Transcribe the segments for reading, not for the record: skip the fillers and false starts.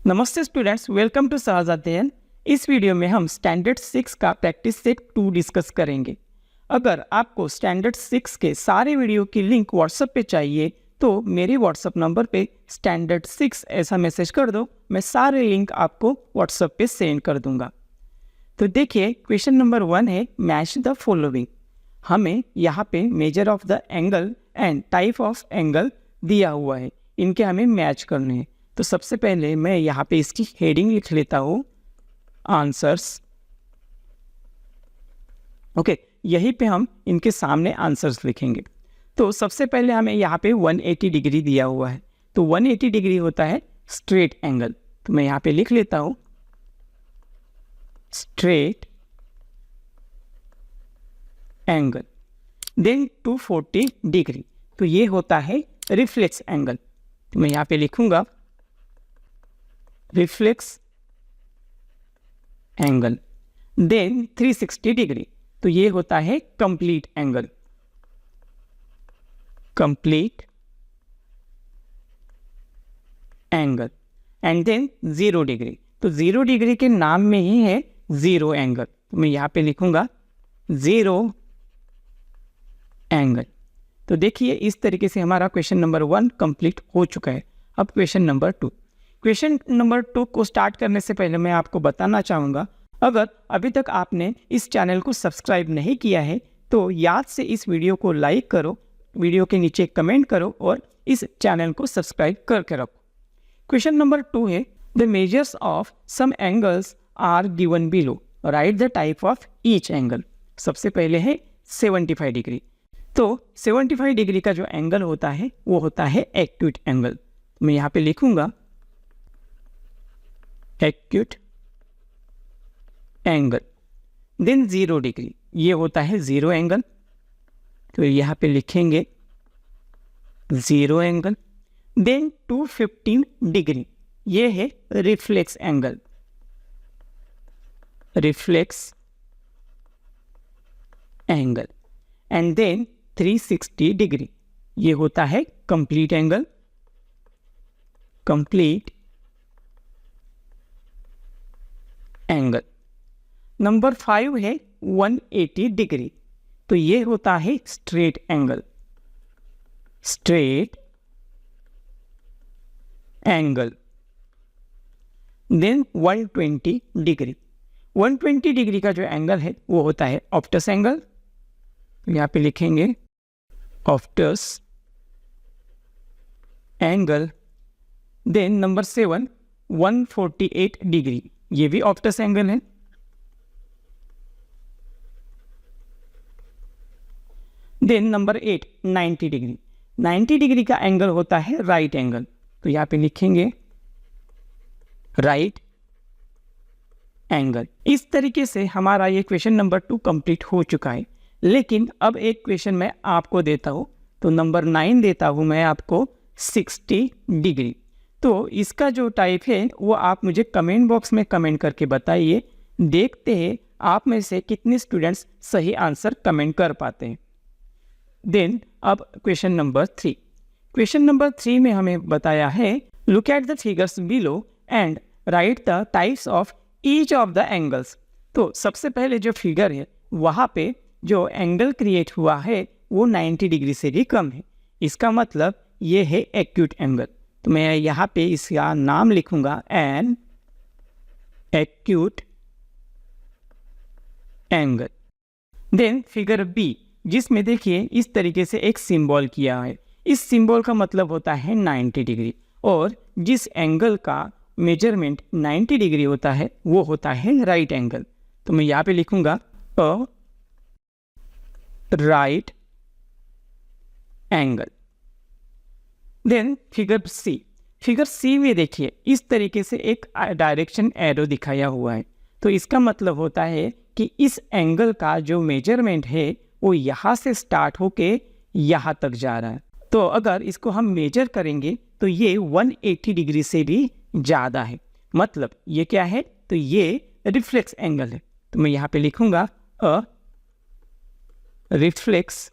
नमस्ते students, welcome to सहज अध्ययन। इस वीडियो में हम स्टैंडर्ड 6 का प्रैक्टिस सेट 2 डिस्कस करेंगे। अगर आपको स्टैंडर्ड 6 के सारे वीडियो की लिंक व्हाट्सएप पे चाहिए तो मेरे व्हाट्सएप नंबर पे स्टैंडर्ड 6 ऐसा मैसेज कर दो, मैं सारे लिंक आपको व्हाट्सएप पे सेंड कर दूंगा। तो देखिए, क्वेश्चन नंबर 1 है मैच द फॉलोइंग। हमें यहाँ पे measure of the angle and type of angle दिया हुआ है, इनके हमें मैच करने हैं। तो सबसे पहले मैं यहाँ पे इसकी हेडिंग लिख लेता हूँ, आंसर्स। ओके, यहीं पे हम इनके सामने आंसर्स लिखेंगे। तो सबसे पहले हमें यहाँ पे 180 डिग्री दिया हुआ है, तो 180 डिग्री होता है स्ट्रेट एंगल। तो मैं यहाँ पे लिख लेता हूँ स्ट्रेट एंगल। देन 240 डिग्री, तो ये होता है रिफ्लेक्स एंगल। तो मैं यहाँ पे लिखूंगा रिफ्लेक्स एंगल। देन 360 डिग्री, तो ये होता है complete angle, complete angle. And then 0 degree, तो 0 डिग्री के नाम में ही है जीरो एंगल। तो मैं यहाँ पे लिखूंगा जीरो एंगल। तो देखिए, इस तरीके से हमारा क्वेश्चन नंबर 1 कंप्लीट हो चुका है। अब क्वेश्चन नंबर 2। क्वेश्चन नंबर 2 को स्टार्ट करने से पहले मैं आपको बताना चाहूँगा, अगर अभी तक आपने इस चैनल को सब्सक्राइब नहीं किया है तो याद से इस वीडियो को लाइक करो, वीडियो के नीचे कमेंट करो और इस चैनल को सब्सक्राइब करके रखो। क्वेश्चन नंबर 2 है the measures of some angles are given below, right the type of each angle. सबसे पहले है 75 डिग्री। तो 75 डिग्री का जो एंगल होता है वो होता है एक्यूट एंगल। मैं यहाँ पे लिखूंगा एक्यूट एंगल। देन 0 डिग्री, ये होता है जीरो एंगल। तो यहाँ पे लिखेंगे जीरो एंगल। देन 215 डिग्री, ये है reflex angle, reflex angle. And then 360 degree, ये होता है complete angle, complete angle. Number 5 है 180 डिग्री, तो ये होता है straight angle, straight angle. Then 120 degree, 120 degree का जो एंगल है वो होता है ऑप्टस एंगल। यहाँ पे लिखेंगे obtuse angle. Then number 7 148 degree, ये भी ऑप्टस एंगल है। देन नंबर 8 90 डिग्री, 90 डिग्री का एंगल होता है राइट एंगल। तो यहाँ पे लिखेंगे राइट एंगल। इस तरीके से हमारा ये क्वेश्चन नंबर 2 कंप्लीट हो चुका है। लेकिन अब एक क्वेश्चन मैं आपको देता हूँ, तो नंबर 9 देता हूँ मैं आपको 60 डिग्री। तो इसका जो टाइप है वो आप मुझे कमेंट बॉक्स में कमेंट करके बताइए। देखते हैं आप में से कितने स्टूडेंट्स सही आंसर कमेंट कर पाते हैं। देन अब क्वेश्चन नंबर 3। क्वेश्चन नंबर 3 में हमें बताया है look at the figures below and right the types of each of the angles. तो सबसे पहले जो फिगर है वहाँ पे जो एंगल क्रिएट हुआ है वो 90 डिग्री से भी कम है, इसका मतलब ये है एक्यूट एंगल। तो मैं यहाँ पे इसका नाम लिखूंगा an acute angle. Then figure B, जिसमें देखिए इस तरीके से एक सिंबल किया है, इस सिंबल का मतलब होता है 90 डिग्री, और जिस एंगल का मेजरमेंट 90 डिग्री होता है वो होता है राइट एंगल। तो मैं यहाँ पे लिखूंगा a right angle. Then figure C, figure C में देखिए इस तरीके से एक डायरेक्शन एरो दिखाया हुआ है, तो इसका मतलब होता है कि इस एंगल का जो मेजरमेंट है वो यहाँ से स्टार्ट होके यहाँ तक जा रहा है। तो अगर इसको हम मेजर करेंगे तो ये 180 डिग्री से भी ज़्यादा है, मतलब ये क्या है, तो ये रिफ्लेक्स एंगल है। तो मैं यहाँ पे लिखूंगा a reflex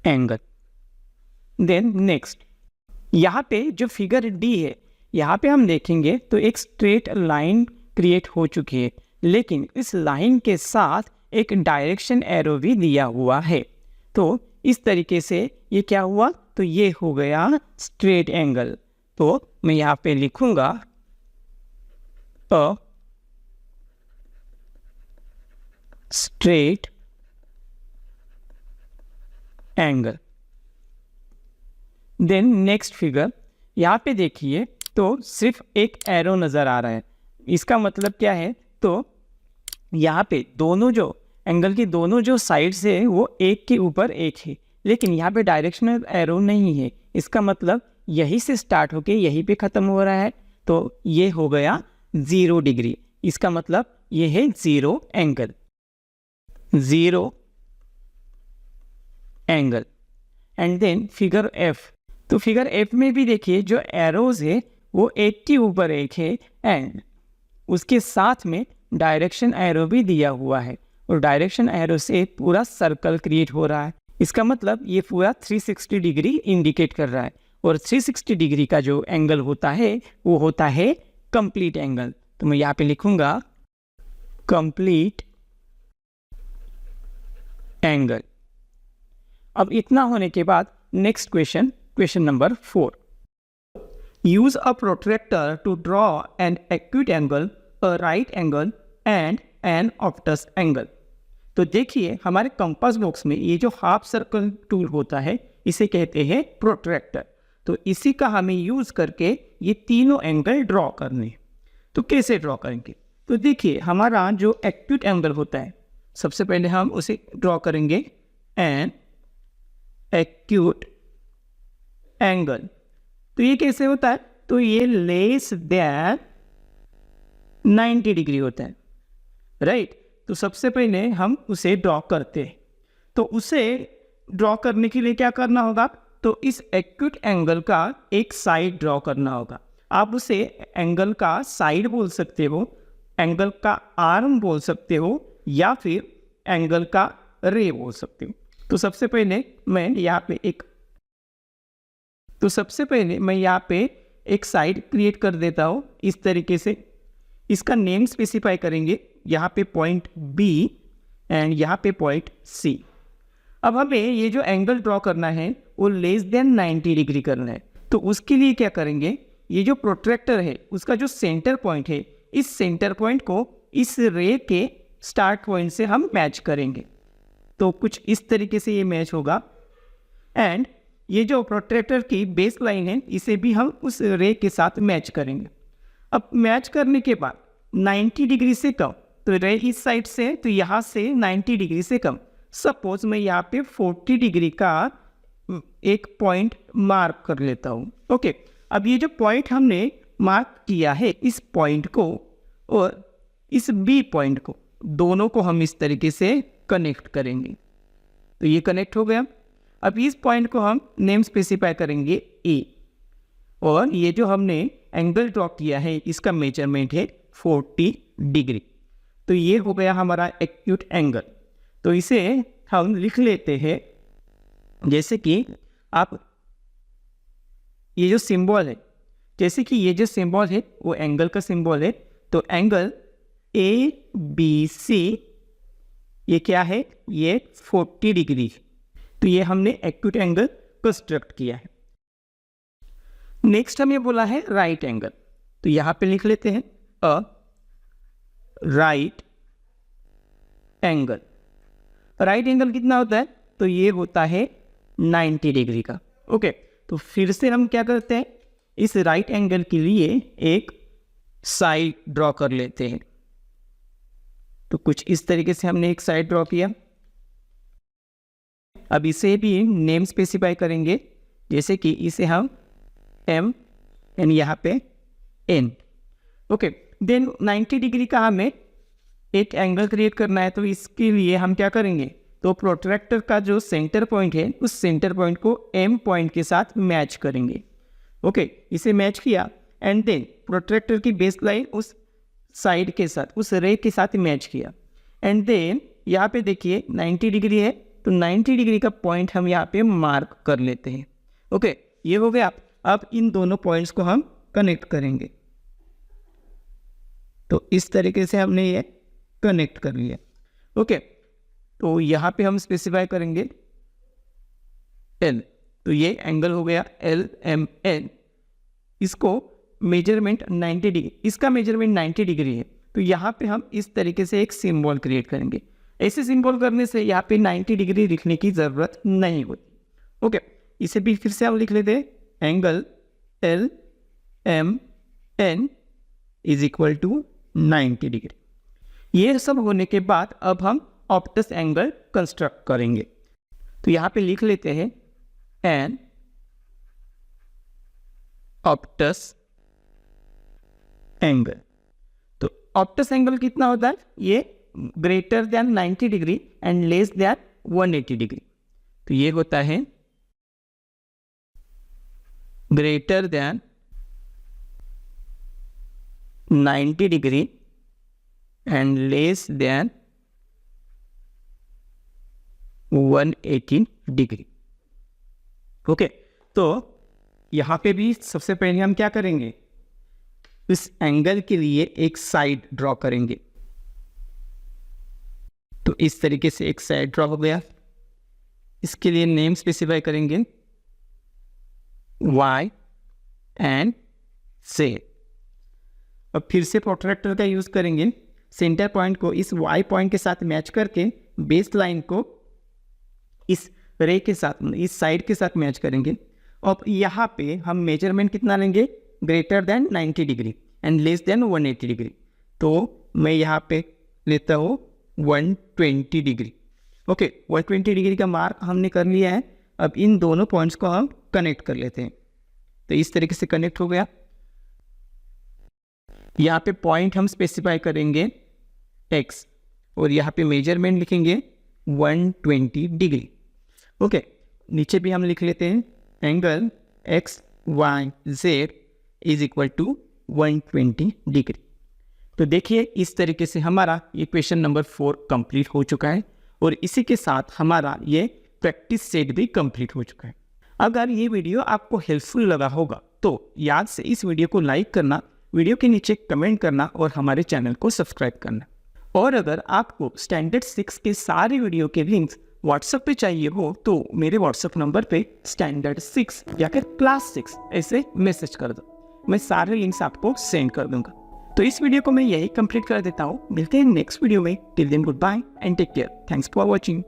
angle. Then next, यहाँ पे जो फिगर डी है यहाँ पे हम देखेंगे तो एक स्ट्रेट लाइन क्रिएट हो चुकी है, लेकिन इस लाइन के साथ एक डायरेक्शन एरो भी दिया हुआ है। तो इस तरीके से ये क्या हुआ, तो ये हो गया स्ट्रेट एंगल। तो मैं यहाँ पे लिखूंगा a straight angle. Then next figure, यहाँ पे देखिए तो सिर्फ एक एरो नज़र आ रहा है। इसका मतलब क्या है, तो यहाँ पे दोनों जो एंगल की दोनों जो साइड्स है वो एक के ऊपर एक है, लेकिन यहाँ पे डायरेक्शनल एरो नहीं है। इसका मतलब यहीं से स्टार्ट होके यहीं पे ख़त्म हो रहा है, तो ये हो गया 0 डिग्री। इसका मतलब ये है 0 angle, 0 angle. And then figure F, तो फिगर एफ में भी देखिए जो एरोज है वो एक के ऊपर एक है एंड उसके साथ में डायरेक्शन एरो भी दिया हुआ है, और डायरेक्शन एरो से पूरा सर्कल क्रिएट हो रहा है। इसका मतलब ये पूरा 360 डिग्री इंडिकेट कर रहा है, और 360 डिग्री का जो एंगल होता है वो होता है कंप्लीट एंगल। तो मैं यहाँ पे लिखूंगा कंप्लीट एंगल। अब इतना होने के बाद next question, question number 4। Use a protractor to draw an acute angle, a right angle and an obtuse angle. तो देखिए हमारे कंपास बॉक्स में ये जो हाफ सर्कल टूल होता है इसे कहते हैं प्रोट्रैक्टर। तो इसी का हमें यूज करके ये तीनों एंगल ड्रॉ करने। तो कैसे ड्रॉ करेंगे, तो देखिए हमारा जो एक्यूट एंगल होता है सबसे पहले हम उसे ड्रॉ करेंगे एन एक्यूट एंगल। तो ये कैसे होता है, तो ये लेस देन 90 डिग्री होता है, राइट। तो सबसे पहले हम उसे ड्रॉ करते हैं। तो उसे ड्रॉ करने के लिए क्या करना होगा, तो इस एक्यूट एंगल का एक साइड ड्रॉ करना होगा। आप उसे एंगल का साइड बोल सकते हो, एंगल का आर्म बोल सकते हो, या फिर एंगल का रे बोल सकते हो। तो सबसे पहले मैं यहाँ पे एक साइड क्रिएट कर देता हूँ इस तरीके से। इसका नेम स्पेसिफाई करेंगे, यहाँ पे पॉइंट बी एंड यहाँ पे पॉइंट सी। अब हमें ये जो एंगल ड्रॉ करना है वो लेस देन 90 डिग्री करना है। तो उसके लिए क्या करेंगे, ये जो प्रोट्रैक्टर है उसका जो सेंटर पॉइंट है, इस सेंटर पॉइंट को इस रे के स्टार्ट पॉइंट से हम मैच करेंगे। तो कुछ इस तरीके से ये मैच होगा। एंड ये जो प्रोट्रैक्टर की बेस लाइन है इसे भी हम उस रे के साथ मैच करेंगे। अब मैच करने के बाद 90 डिग्री से कम, तो रे इस साइड से, तो यहाँ से 90 डिग्री से कम। सपोज मैं यहाँ पे 40 डिग्री का एक पॉइंट मार्क कर लेता हूँ। ओके, अब ये जो पॉइंट हमने मार्क किया है, इस पॉइंट को और इस बी पॉइंट को, दोनों को हम इस तरीके से कनेक्ट करेंगे। तो ये कनेक्ट हो गया। अब इस पॉइंट को हम नेम स्पेसिफाई करेंगे ए, और ये जो हमने एंगल ड्रॉ किया है इसका मेजरमेंट है 40 डिग्री। तो ये हो गया हमारा एक्यूट एंगल। तो इसे हम लिख लेते हैं, जैसे कि आप ये जो सिंबल है, जैसे कि ये जो सिंबल है वो एंगल का सिंबल है। तो एंगल ए बी सी ये क्या है, ये 40 डिग्री। तो ये हमने एक्यूट एंगल कंस्ट्रक्ट किया है। नेक्स्ट हमें बोला है राइट एंगल। तो यहाँ पे लिख लेते हैं अ राइट एंगल। राइट एंगल कितना होता है, तो ये होता है 90 डिग्री का। ओके, तो फिर से हम क्या करते हैं, इस राइट एंगल के लिए एक साइड ड्रॉ कर लेते हैं। तो कुछ इस तरीके से हमने एक साइड ड्रॉ किया। अब इसे भी नेम स्पेसिफाई करेंगे, जैसे कि इसे हम एम एंड यहाँ पे एन। ओके, देन 90 डिग्री का हमें एक एंगल क्रिएट करना है। तो इसके लिए हम क्या करेंगे, तो प्रोट्रैक्टर का जो सेंटर पॉइंट है उस सेंटर पॉइंट को एम पॉइंट के साथ मैच करेंगे। ओके, इसे मैच किया एंड देन प्रोट्रैक्टर की बेस लाइन उस साइड के साथ, उस रे के साथ मैच किया। एंड देन यहाँ पे देखिए 90 डिग्री है, तो 90 डिग्री का पॉइंट हम यहाँ पे मार्क कर लेते हैं। ओके, ये हो गया। अब इन दोनों पॉइंट्स को हम कनेक्ट करेंगे। तो इस तरीके से हमने ये कनेक्ट कर लिया। ओके, तो यहाँ पे हम स्पेसिफाई करेंगे L, तो ये एंगल हो गया LMN। इसको मेजरमेंट 90 डिग्री, इसका मेजरमेंट 90 डिग्री है, तो यहाँ पे हम इस तरीके से एक सिंबल क्रिएट करेंगे। ऐसे सिंबल करने से यहाँ पे 90 डिग्री लिखने की ज़रूरत नहीं होती। ओके, इसे भी फिर से हम लिख लेते हैं, angle LMN is equal to 90 degree. ये सब होने के बाद अब हम ऑप्टस एंगल कंस्ट्रक्ट करेंगे। तो यहाँ पे लिख लेते हैं एन ऑप्टस एंगल। तो ऑप्टस एंगल कितना होता है, ये greater than 90 degree and less than 180 degree. तो ये होता है greater than 90 degree and less than 180 degree. Okay, तो यहाँ पे भी सबसे पहले हम क्या करेंगे, इस एंगल के लिए एक साइड ड्रॉ करेंगे। तो इस तरीके से एक साइड ड्रॉ हो गया। इसके लिए नेम स्पेसिफाई करेंगे Y एंड Z। अब फिर से प्रोट्रैक्टर का यूज करेंगे, सेंटर पॉइंट को इस Y पॉइंट के साथ मैच करके बेस लाइन को इस रे के साथ, इस साइड के साथ मैच करेंगे। अब यहाँ पे हम मेजरमेंट कितना लेंगे, greater than 90 degree and less than 180 degree. तो मैं यहाँ पे लेता हूँ 120 डिग्री। ओके, 120 डिग्री का मार्क हमने कर लिया है। अब इन दोनों पॉइंट्स को हम कनेक्ट कर लेते हैं। तो इस तरीके से कनेक्ट हो गया। यहाँ पे पॉइंट हम स्पेसिफाई करेंगे x और यहाँ पे मेजरमेंट लिखेंगे 120 डिग्री। ओके, नीचे भी हम लिख लेते हैं angle XYZ is equal to 120 degree. तो देखिए इस तरीके से हमारा ये क्वेश्चन नंबर 4 कंप्लीट हो चुका है और इसी के साथ हमारा ये प्रैक्टिस सेट भी कंप्लीट हो चुका है। अगर ये वीडियो आपको हेल्पफुल लगा होगा तो याद से इस वीडियो को लाइक करना, वीडियो के नीचे कमेंट करना और हमारे चैनल को सब्सक्राइब करना। और अगर आपको स्टैंडर्ड 6 के सारे वीडियो के लिंक्स व्हाट्सएप पे चाहिए हो तो मेरे व्हाट्सएप नंबर पे स्टैंडर्ड 6 या फिर क्लास 6 ऐसे मैसेज कर दो, मैं सारे लिंक्स आपको सेंड कर दूंगा। तो इस वीडियो को मैं यही कंप्लीट कर देता हूँ। मिलते हैं नेक्स्ट वीडियो में। Till then good bye and take care. Thanks for watching.